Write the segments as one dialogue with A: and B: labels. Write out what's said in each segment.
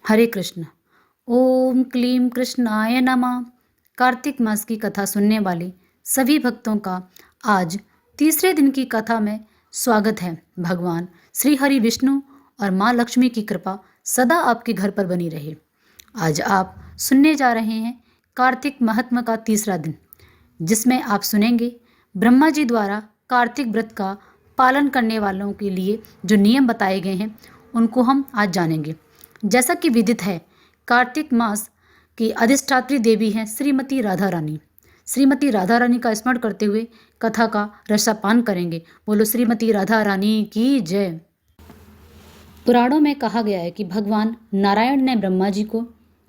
A: हरे कृष्ण। ओम क्लीम कृष्णाय नमः। कार्तिक मास की कथा सुनने वाले सभी भक्तों का आज तीसरे दिन की कथा में स्वागत है। भगवान श्री हरि विष्णु और माँ लक्ष्मी की कृपा सदा आपके घर पर बनी रहे। आज आप सुनने जा रहे हैं कार्तिक महात्म का तीसरा दिन, जिसमें आप सुनेंगे ब्रह्मा जी द्वारा कार्तिक व्रत का पालन करने वालों के लिए जो नियम बताए गए हैं उनको हम आज जानेंगे। जैसा कि विदित है, कार्तिक मास की अधिष्ठात्री देवी हैं श्रीमती राधा रानी। श्रीमती राधा रानी का स्मरण करते हुए कथा का रसापान करेंगे। बोलो श्रीमती राधा रानी की जय। पुराणों में कहा गया है कि भगवान नारायण ने ब्रह्मा जी को,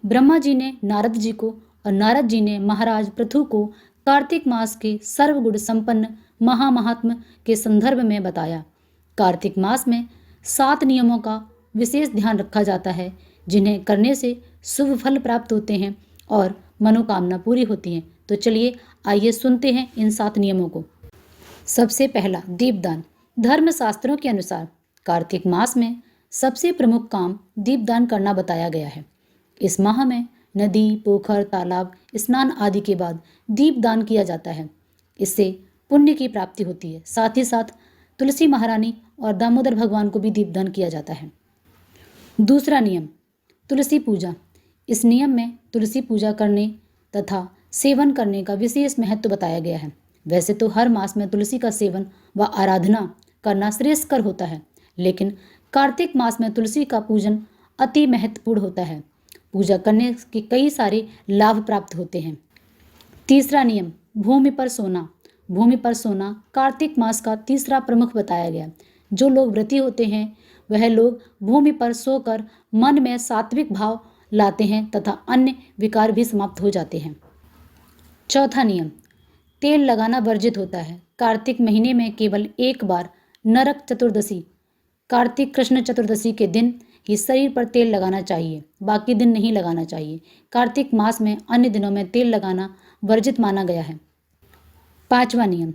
A: ब्रह्मा जी ने नारद जी को और नारद जी ने महाराज पृथु को कार्तिक मास के सर्वगुण संपन्न महामहात्म के संदर्भ में बताया। कार्तिक मास में 7 नियमों का विशेष ध्यान रखा जाता है, जिन्हें करने से शुभ फल प्राप्त होते हैं और मनोकामना पूरी होती है। तो चलिए आइए सुनते हैं इन 7 नियमों को। सबसे पहला, दीपदान। धर्मशास्त्रों के अनुसार कार्तिक मास में सबसे प्रमुख काम दीपदान करना बताया गया है। इस माह में नदी, पोखर, तालाब स्नान आदि के बाद दीपदान किया जाता है। इससे पुण्य की प्राप्ति होती है। साथ ही साथ तुलसी महारानी और दामोदर भगवान को भी दीपदान किया जाता है। दूसरा नियम, तुलसी पूजा। इस नियम में तुलसी पूजा करने तथा सेवन करने का विशेष महत्व बताया गया है। वैसे तो हर मास में तुलसी का सेवन व आराधना करना श्रेयस्कर होता है, लेकिन कार्तिक मास में तुलसी का पूजन अति महत्वपूर्ण होता है। पूजा करने के कई सारे लाभ प्राप्त होते हैं। तीसरा नियम, भूमि पर सोना। भूमि पर सोना कार्तिक मास का तीसरा प्रमुख बताया गया। जो लोग व्रती होते हैं वह लोग भूमि पर सोकर मन में सात्विक भाव लाते हैं तथा अन्य विकार भी समाप्त हो जाते हैं। चौथा नियम, तेल लगाना वर्जित होता है। कार्तिक महीने में केवल एक बार नरक चतुर्दशी, कार्तिक कृष्ण चतुर्दशी के दिन ही शरीर पर तेल लगाना चाहिए, बाकी दिन नहीं लगाना चाहिए। कार्तिक मास में अन्य दिनों में तेल लगाना वर्जित माना गया है। पांचवा नियम,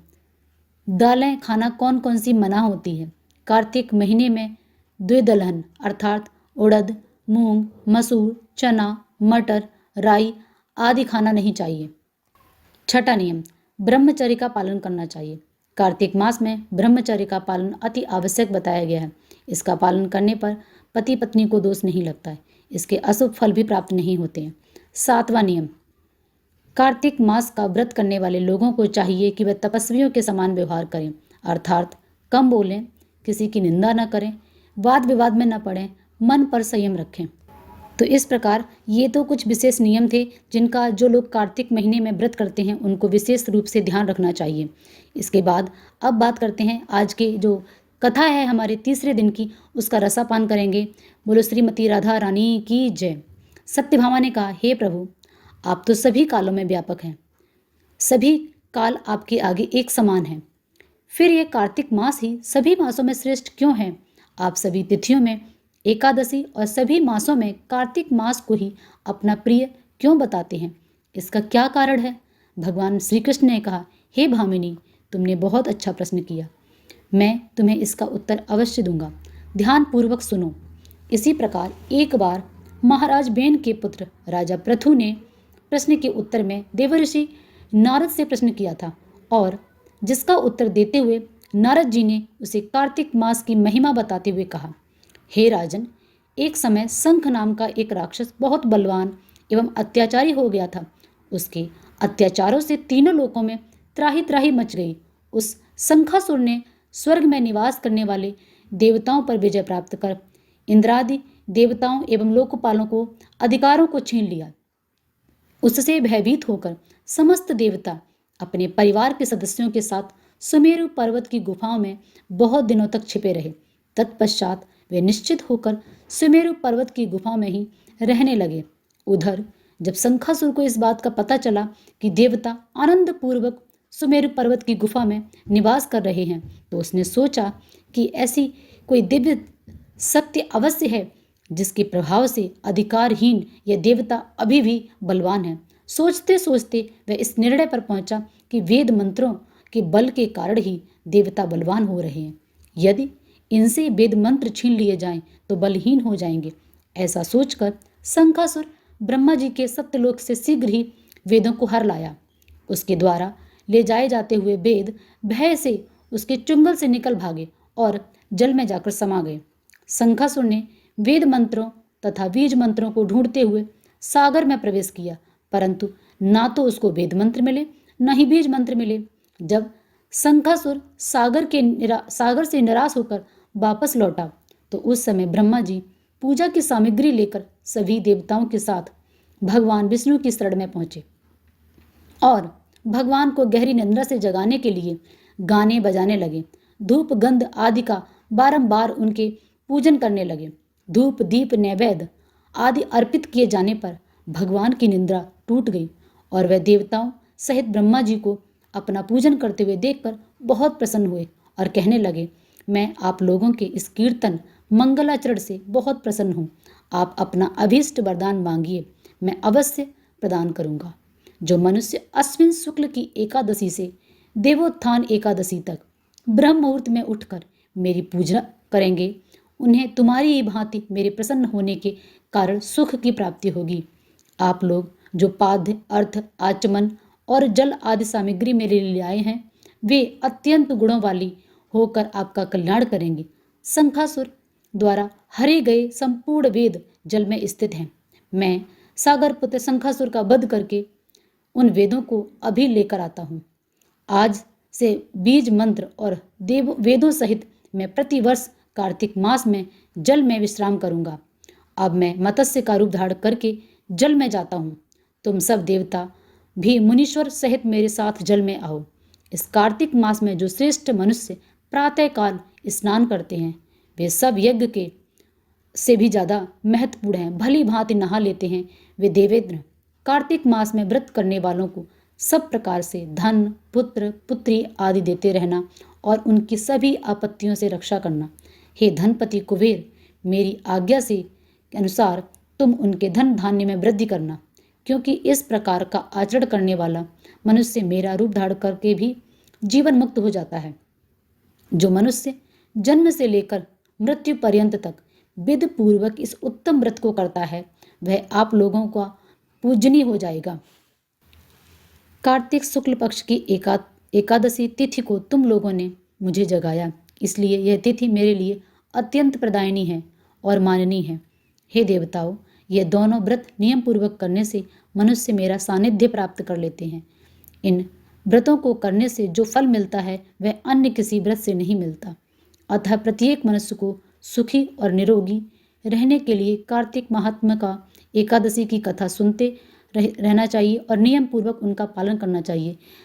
A: दालें खाना कौन कौन सी मना होती है। कार्तिक महीने में द्विदलहन अर्थात उड़द, मूंग, मसूर, चना, मटर, राई आदि खाना नहीं चाहिए। छठा नियम, ब्रह्मचर्य का पालन करना चाहिए। कार्तिक मास में ब्रह्मचर्य का पालन अति आवश्यक बताया गया है। इसका पालन करने पर पति पत्नी को दोष नहीं लगता है। इसके अशुभ फल भी प्राप्त नहीं होते हैं। सातवां नियम, कार्तिक मास का व्रत करने वाले लोगों को चाहिए कि वे तपस्वियों के समान व्यवहार करें, अर्थात कम बोलें, किसी की निंदा न करें, वाद विवाद में न पड़ें, मन पर संयम रखें। तो इस प्रकार ये तो कुछ विशेष नियम थे जिनका जो लोग कार्तिक महीने में व्रत करते हैं उनको विशेष रूप से ध्यान रखना चाहिए। इसके बाद अब बात करते हैं आज के जो कथा है हमारे तीसरे दिन की, उसका रसापान करेंगे। बोलो श्रीमती राधा रानी की जय। सत्यभामा ने कहा, हे प्रभु, आप तो सभी कालों में व्यापक हैं, सभी काल आपके आगे एक समान हैं। फिर ये कार्तिक मास ही सभी मासों में श्रेष्ठ क्यों है? आप सभी तिथियों में एकादशी और सभी मासों में कार्तिक मास को ही अपना प्रिय क्यों बताते हैं? इसका क्या कारण है? भगवान श्री कृष्ण ने कहा, हे भामिनी, तुमने बहुत अच्छा प्रश्न किया, मैं तुम्हें इसका उत्तर अवश्य दूंगा, ध्यान पूर्वक सुनो। इसी प्रकार एक बार महाराज बेन के पुत्र राजा पृथु ने प्रश्न के उत्तर में देवर्षि नारद से प्रश्न किया था और जिसका उत्तर देते हुए नारद जी ने उसे कार्तिक मास की महिमा बताते हुए कहा, हे राजन, एक समय शंख नाम का एक राक्षस बहुत बलवान एवं अत्याचारी हो गया था। उसके अत्याचारों से तीनों लोकों में त्राही त्राही मच गई। उस शंखासुर ने स्वर्ग में निवास करने वाले देवताओं पर विजय प्राप्त कर इंद्रादि देवताओं एवं लोकपालों को अधिकारों को छीन लिया। उससे भयभीत होकर समस्त देवता अपने परिवार के सदस्यों के साथ सुमेरु पर्वत की गुफाओं में बहुत दिनों तक छिपे रहे। तत्पश्चात वे निश्चित होकर सुमेरु पर्वत की गुफा में ही रहने लगे। उधर जब शंखासुर को इस बात का पता चला कि देवता आनंद पूर्वक सुमेरु पर्वत की गुफा में निवास कर रहे हैं, तो उसने सोचा कि ऐसी कोई दिव्य शक्ति अवश्य है जिसके प्रभाव से अधिकारहीन यह देवता अभी भी बलवान है। सोचते सोचते वह इस निर्णय पर पहुंचा कि वेद मंत्रों के बल के कारण ही देवता बलवान हो रहे हैं। यदि इनसे वेद मंत्र छीन लिए जाएं तो बलहीन हो जाएंगे। ऐसा सोचकर शंखासुर ब्रह्मा जी के सत्यलोक से शीघ्र ही वेदों को हर लाया। उसके द्वारा ले जाए जाते हुए वेद भय से उसके चुंगल से निकल भागे और जल में जाकर समा गए। शंखासुर ने वेद मंत्रों तथा बीज मंत्रों को ढूंढते हुए सागर में प्रवेश किया, परंतु ना तो उसको वेद मंत्र मिले न ही बीज मंत्र मिले। जब शंखासुर सागर से निराश होकर वापस लौटा तो उस समय ब्रह्मा जी पूजा की सामग्री लेकर सभी देवताओं के साथ भगवान विष्णु की शरण में पहुंचे और भगवान को गहरी निद्रा से जगाने के लिए गाने बजाने लगे। धूप गंध आदि का बारंबार उनके पूजन करने लगे। धूप दीप नैवेद्य आदि अर्पित किए जाने पर भगवान की निद्रा टूट गई और वह देवताओं सहित ब्रह्मा जी को अपना पूजन करते हुए देखकर बहुत प्रसन्न हुए और कहने लगे, मैं आप लोगों के इस कीर्तन मंगलाचरण से बहुत प्रसन्न हूँ। आप अपना अभीष्ट वरदान मांगिए, मैं अवश्य प्रदान करूँगा। जो मनुष्य अश्विन शुक्ल की एकादशी से देवोत्थान एकादशी तक ब्रह्म मुहूर्त में उठकर मेरी पूजा करेंगे, उन्हें तुम्हारी ही भांति मेरे प्रसन्न होने के कारण सुख की प्राप्ति होगी। आप लोग जो पाद्य अर्थ आचमन और जल आदि सामग्री मेरे लिए आए हैं, वे अत्यंत गुणों वाली होकर आपका कल्याण करेंगे। शंखासुर द्वारा हरे गए संपूर्ण वेद जल में स्थित हैं। मैं सागर पुत्र शंखासुर का वध करके उन वेदों को अभी लेकर आता हूँ। आज से बीज मंत्र और देव वेदों सहित मैं प्रतिवर्ष कार्तिक मास में जल में विश्राम करूँगा। अब मैं मत्स्य का रूप धारण करके जल में जाता हूँ। तुम सब देवता भी मुनीश्वर सहित मेरे साथ जल में आओ। इस कार्तिक मास में जो श्रेष्ठ मनुष्य प्रातःकाल स्नान करते हैं, वे सब यज्ञ के से भी ज़्यादा महत्वपूर्ण हैं। भली भांति नहा लेते हैं वे देवेंद्र। कार्तिक मास में व्रत करने वालों को सब प्रकार से धन पुत्र पुत्री आदि देते रहना और उनकी सभी आपत्तियों से रक्षा करना। हे धनपति कुबेर, मेरी आज्ञा से के अनुसार तुम उनके धन धान्य में वृद्धि करना, क्योंकि इस प्रकार का आचरण करने वाला मनुष्य मेरा रूप धारण करके भी जीवन मुक्त हो जाता है। जो मनुष्य जन्म से लेकर मृत्यु पर्यंत तक विधि पूर्वक इस उत्तम व्रत को करता है, वह आप लोगों का पूजनीय हो जाएगा। कार्तिक शुक्ल पक्ष की एकादशी तिथि को तुम लोगों ने मुझे जगाया, इसलिए यह तिथि मेरे लिए अत्यंत प्रदायनी है और माननीय है। हे देवताओं, ये दोनों व्रत नियम पूर्वक करने से मनुष्य मेरा सानिध्य प्राप्त कर लेते हैं। इन व्रतों को करने से जो फल मिलता है वह अन्य किसी व्रत से नहीं मिलता। अतः प्रत्येक मनुष्य को सुखी और निरोगी रहने के लिए कार्तिक महात्मा का एकादशी की कथा सुनते रहना चाहिए और नियम पूर्वक उनका पालन करना चाहिए।